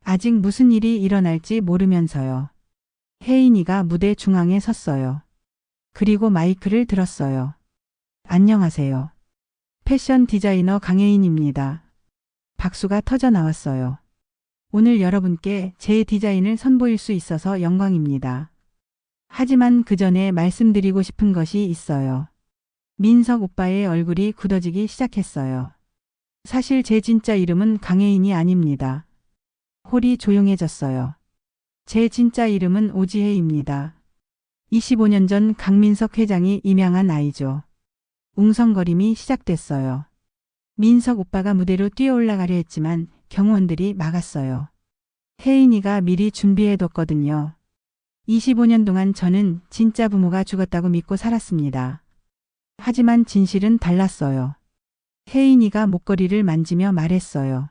Speaker 1: 아직 무슨 일이 일어날지 모르면서요. 혜인이가 무대 중앙에 섰어요. 그리고 마이크를 들었어요. 안녕하세요. 패션 디자이너 강혜인입니다. 박수가 터져 나왔어요. 오늘 여러분께 제 디자인을 선보일 수 있어서 영광입니다. 하지만 그 전에 말씀드리고 싶은 것이 있어요. 민석 오빠의 얼굴이 굳어지기 시작했어요. 사실 제 진짜 이름은 강혜인이 아닙니다. 홀이 조용해졌어요. 제 진짜 이름은 오지혜입니다. 25년 전 강민석 회장이 임양한 아이죠. 웅성거림이 시작됐어요. 민석 오빠가 무대로 뛰어 올라가려 했지만 경호원들이 막았어요. 혜인이가 미리 준비해뒀거든요. 25년 동안 저는 진짜 부모가 죽었다고 믿고 살았습니다. 하지만 진실은 달랐어요. 혜인이가 목걸이를 만지며 말했어요.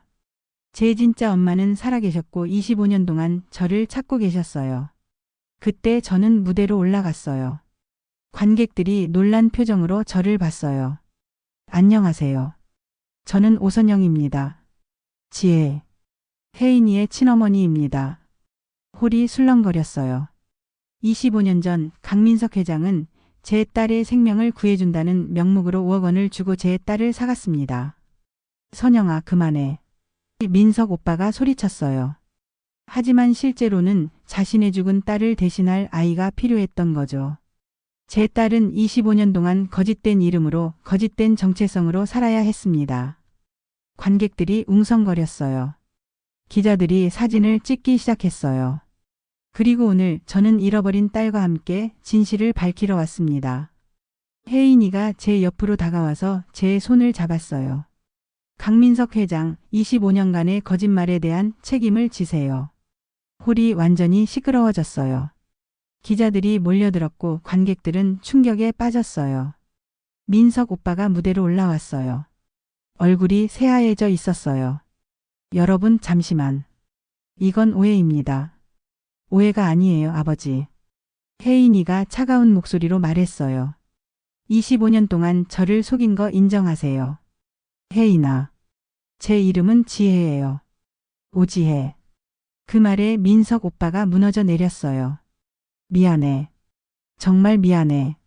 Speaker 1: 제 진짜 엄마는 살아계셨고 25년 동안 저를 찾고 계셨어요. 그때 저는 무대로 올라갔어요. 관객들이 놀란 표정으로 저를 봤어요. 안녕하세요. 저는 오선영입니다. 지혜. 혜인이의 친어머니입니다. 홀이 술렁거렸어요. 25년 전 강민석 회장은 제 딸의 생명을 구해준다는 명목으로 5억 원을 주고 제 딸을 사갔습니다. 선영아, 그만해. 민석 오빠가 소리쳤어요. 하지만 실제로는 자신의 죽은 딸을 대신할 아이가 필요했던 거죠. 제 딸은 25년 동안 거짓된 이름으로 거짓된 정체성으로 살아야 했습니다. 관객들이 웅성거렸어요. 기자들이 사진을 찍기 시작했어요. 그리고 오늘 저는 잃어버린 딸과 함께 진실을 밝히러 왔습니다. 혜인이가 제 옆으로 다가와서 제 손을 잡았어요. 강민석 회장, 25년간의 거짓말에 대한 책임을 지세요. 홀이 완전히 시끄러워졌어요. 기자들이 몰려들었고 관객들은 충격에 빠졌어요. 민석 오빠가 무대로 올라왔어요. 얼굴이 새하얘져 있었어요. 여러분, 잠시만. 이건 오해입니다. 오해가 아니에요, 아버지. 혜인이가 차가운 목소리로 말했어요. 25년 동안 저를 속인 거 인정하세요. 혜인아. 제 이름은 지혜예요. 오지혜. 그 말에 민석 오빠가 무너져 내렸어요. 미안해. 정말 미안해.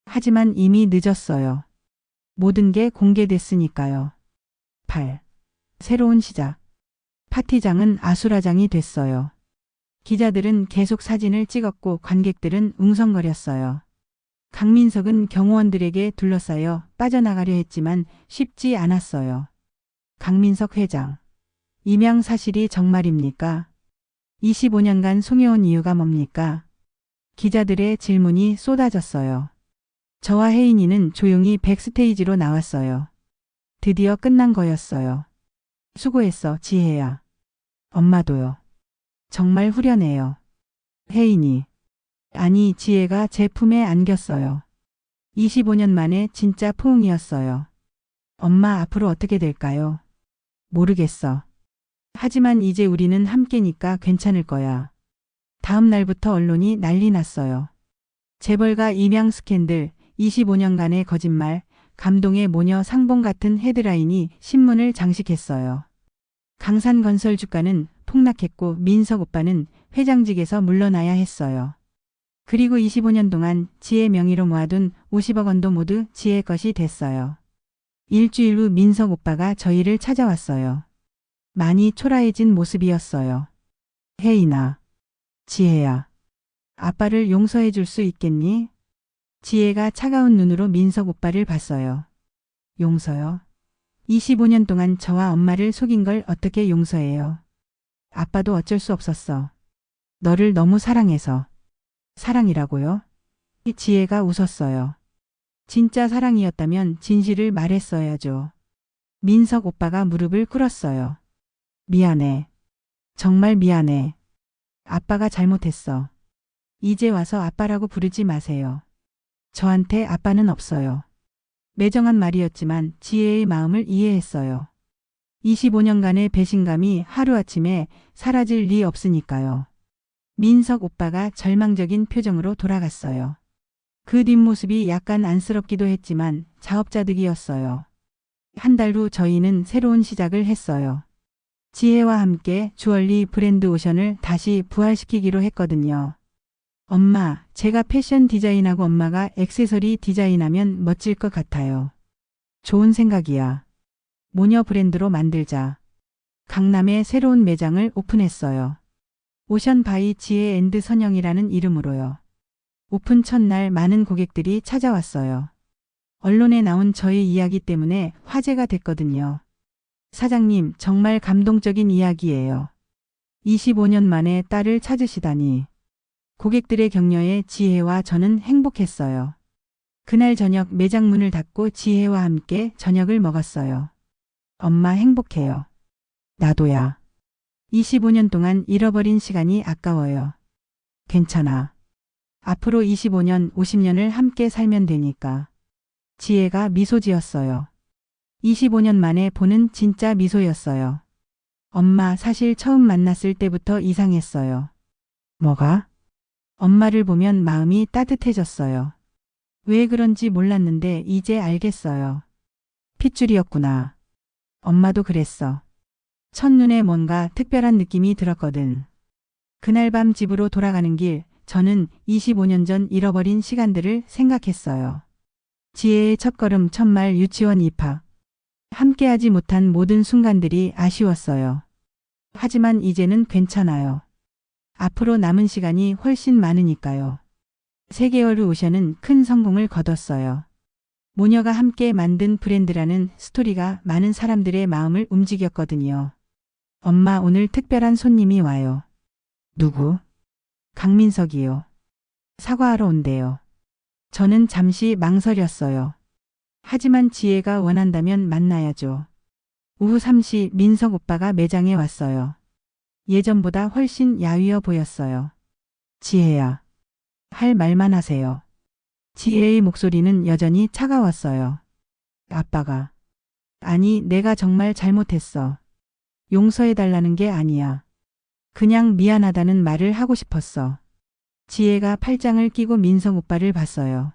Speaker 1: 하지만 이미 늦었어요. 모든 게 공개됐으니까요. 8. 새로운 시작. 파티장은 아수라장이 됐어요. 기자들은 계속 사진을 찍었고 관객들은 웅성거렸어요. 강민석은 경호원들에게 둘러싸여 빠져나가려 했지만 쉽지 않았어요. 강민석 회장. 임양 사실이 정말입니까? 25년간 속여온 이유가 뭡니까? 기자들의 질문이 쏟아졌어요. 저와 혜인이는 조용히 백스테이지로 나왔어요. 드디어 끝난 거였어요. 수고했어, 지혜야. 엄마도요. 정말 후련해요. 혜인이. 아니, 지혜가 제 품에 안겼어요. 25년 만에 진짜 포옹이었어요. 엄마, 앞으로 어떻게 될까요? 모르겠어. 하지만 이제 우리는 함께니까 괜찮을 거야. 다음 날부터 언론이 난리 났어요. 재벌가 임양 스캔들, 25년간의 거짓말, 감동의 모녀 상봉 같은 헤드라인이 신문을 장식했어요. 강산건설 주가는 폭락했고 민석 오빠는 회장직에서 물러나야 했어요. 그리고 25년 동안 지혜 명의로 모아둔 50억 원도 모두 지혜 것이 됐어요. 일주일 후 민석 오빠가 저희를 찾아왔어요. 많이 초라해진 모습이었어요. 혜인아. 지혜야. 아빠를 용서해 줄 수 있겠니? 지혜가 차가운 눈으로 민석 오빠를 봤어요. 용서요? 25년 동안 저와 엄마를 속인 걸 어떻게 용서해요? 아빠도 어쩔 수 없었어. 너를 너무 사랑해서. 사랑이라고요? 지혜가 웃었어요. 진짜 사랑이었다면 진실을 말했어야죠. 민석 오빠가 무릎을 꿇었어요. 미안해. 정말 미안해. 아빠가 잘못했어. 이제 와서 아빠라고 부르지 마세요. 저한테 아빠는 없어요. 매정한 말이었지만 지혜의 마음을 이해했어요. 25년간의 배신감이 하루아침에 사라질 리 없으니까요. 민석 오빠가 절망적인 표정으로 돌아갔어요. 그 뒷모습이 약간 안쓰럽기도 했지만 자업자득이었어요. 한 달 후 저희는 새로운 시작을 했어요. 지혜와 함께 주얼리 브랜드 오션을 다시 부활시키기로 했거든요. 엄마, 제가 패션 디자인하고 엄마가 액세서리 디자인하면 멋질 것 같아요. 좋은 생각이야. 모녀 브랜드로 만들자. 강남에 새로운 매장을 오픈했어요. 오션 바이 지혜 앤드 선영이라는 이름으로요. 오픈 첫날 많은 고객들이 찾아왔어요. 언론에 나온 저의 이야기 때문에 화제가 됐거든요. 사장님, 정말 감동적인 이야기예요. 25년 만에 딸을 찾으시다니. 고객들의 격려에 지혜와 저는 행복했어요. 그날 저녁 매장 문을 닫고 지혜와 함께 저녁을 먹었어요. 엄마 행복해요. 나도야. 25년 동안 잃어버린 시간이 아까워요. 괜찮아. 앞으로 25년, 50년을 함께 살면 되니까. 지혜가 미소 지었어요. 25년 만에 보는 진짜 미소였어요. 엄마, 사실 처음 만났을 때부터 이상했어요. 뭐가? 엄마를 보면 마음이 따뜻해졌어요. 왜 그런지 몰랐는데 이제 알겠어요. 핏줄이었구나. 엄마도 그랬어. 첫눈에 뭔가 특별한 느낌이 들었거든. 그날 밤 집으로 돌아가는 길, 저는 25년 전 잃어버린 시간들을 생각했어요. 지혜의 첫걸음, 첫말, 유치원 입학. 함께하지 못한 모든 순간들이 아쉬웠어요. 하지만 이제는 괜찮아요. 앞으로 남은 시간이 훨씬 많으니까요. 3개월 후 오션은 큰 성공을 거뒀어요. 모녀가 함께 만든 브랜드라는 스토리가 많은 사람들의 마음을 움직였거든요. 엄마, 오늘 특별한 손님이 와요. 누구? 강민석이요. 사과하러 온대요. 저는 잠시 망설였어요. 하지만 지혜가 원한다면 만나야죠. 오후 3시 민석 오빠가 매장에 왔어요. 예전보다 훨씬 야위어 보였어요. 지혜야. 할 말만 하세요. 지혜의 목소리는 여전히 차가웠어요. 아빠가. 아니, 내가 정말 잘못했어. 용서해달라는 게 아니야. 그냥 미안하다는 말을 하고 싶었어. 지혜가 팔짱을 끼고 민석 오빠를 봤어요.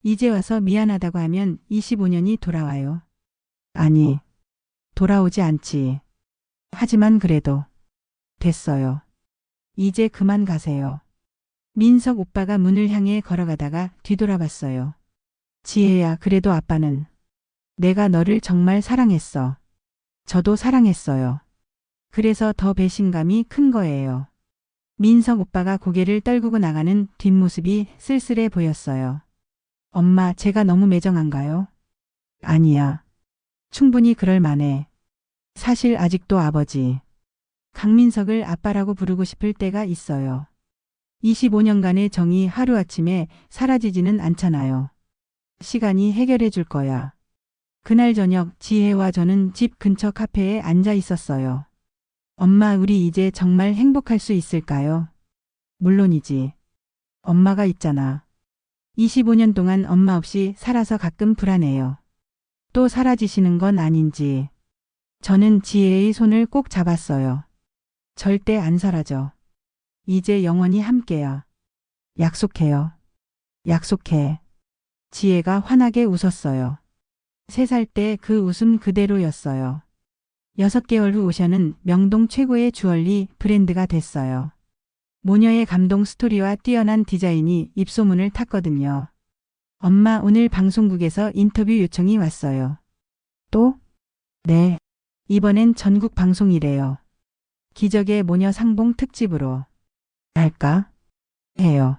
Speaker 1: 이제 와서 미안하다고 하면 25년이 돌아와요. 아니, 돌아오지 않지. 하지만 그래도. 됐어요. 이제 그만 가세요. 민석 오빠가 문을 향해 걸어가다가 뒤돌아봤어요. 지혜야, 그래도 아빠는. 내가 너를 정말 사랑했어. 저도 사랑했어요. 그래서 더 배신감이 큰 거예요. 민석 오빠가 고개를 떨구고 나가는 뒷모습이 쓸쓸해 보였어요. 엄마, 제가 너무 매정한가요? 아니야. 충분히 그럴 만해. 사실 아직도 아버지. 강민석을 아빠라고 부르고 싶을 때가 있어요. 25년간의 정이 하루아침에 사라지지는 않잖아요. 시간이 해결해 줄 거야. 그날 저녁 지혜와 저는 집 근처 카페에 앉아 있었어요. 엄마, 우리 이제 정말 행복할 수 있을까요? 물론이지. 엄마가 있잖아. 25년 동안 엄마 없이 살아서 가끔 불안해요. 또 사라지시는 건 아닌지. 저는 지혜의 손을 꼭 잡았어요. 절대 안 사라져. 이제 영원히 함께야. 약속해요. 약속해. 지혜가 환하게 웃었어요. 3살 때 그 웃음 그대로였어요. 6개월 후 오션은 명동 최고의 주얼리 브랜드가 됐어요. 모녀의 감동 스토리와 뛰어난 디자인이 입소문을 탔거든요. 엄마, 오늘 방송국에서 인터뷰 요청이 왔어요. 또? 네. 이번엔 전국 방송이래요. 기적의 모녀 상봉 특집으로. 할까? 해요.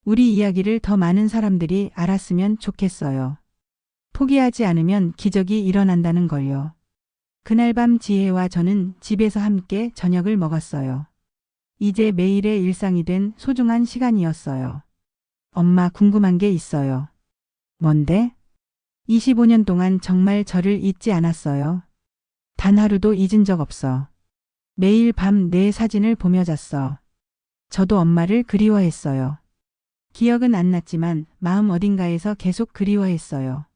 Speaker 1: 우리 이야기를 더 많은 사람들이 알았으면 좋겠어요. 포기하지 않으면 기적이 일어난다는 걸요. 그날 밤 지혜와 저는 집에서 함께 저녁을 먹었어요. 이제 매일의 일상이 된 소중한 시간이었어요. 엄마, 궁금한 게 있어요. 뭔데? 25년 동안 정말 저를 잊지 않았어요. 단 하루도 잊은 적 없어. 매일 밤 내 사진을 보며 잤어. 저도 엄마를 그리워했어요. 기억은 안 났지만 마음 어딘가에서 계속 그리워했어요.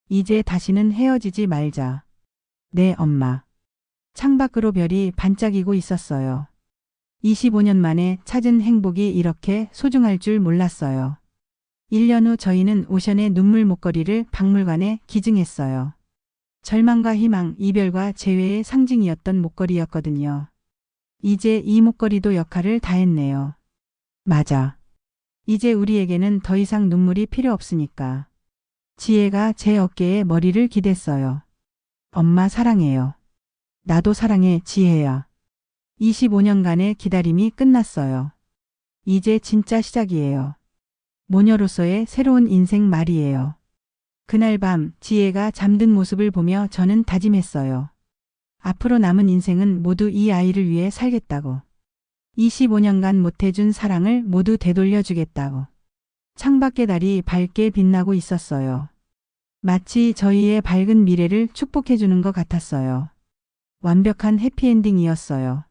Speaker 1: 이제 다시는 헤어지지 말자. 네, 엄마. 창밖으로 별이 반짝이고 있었어요. 25년 만에 찾은 행복이 이렇게 소중할 줄 몰랐어요. 1년 후 저희는 오션의 눈물 목걸이를 박물관에 기증했어요. 절망과 희망, 이별과 재회의 상징이었던 목걸이였거든요. 이제 이 목걸이도 역할을 다했네요. 맞아. 이제 우리에게는 더 이상 눈물이 필요 없으니까. 지혜가 제 어깨에 머리를 기댔어요. 엄마, 사랑해요. 나도 사랑해, 지혜야. 25년간의 기다림이 끝났어요. 이제 진짜 시작이에요. 모녀로서의 새로운 인생 말이에요. 그날 밤 지혜가 잠든 모습을 보며 저는 다짐했어요. 앞으로 남은 인생은 모두 이 아이를 위해 살겠다고. 25년간 못해준 사랑을 모두 되돌려주겠다고. 창밖의 달이 밝게 빛나고 있었어요. 마치 저희의 밝은 미래를 축복해주는 것 같았어요. 완벽한 해피엔딩이었어요.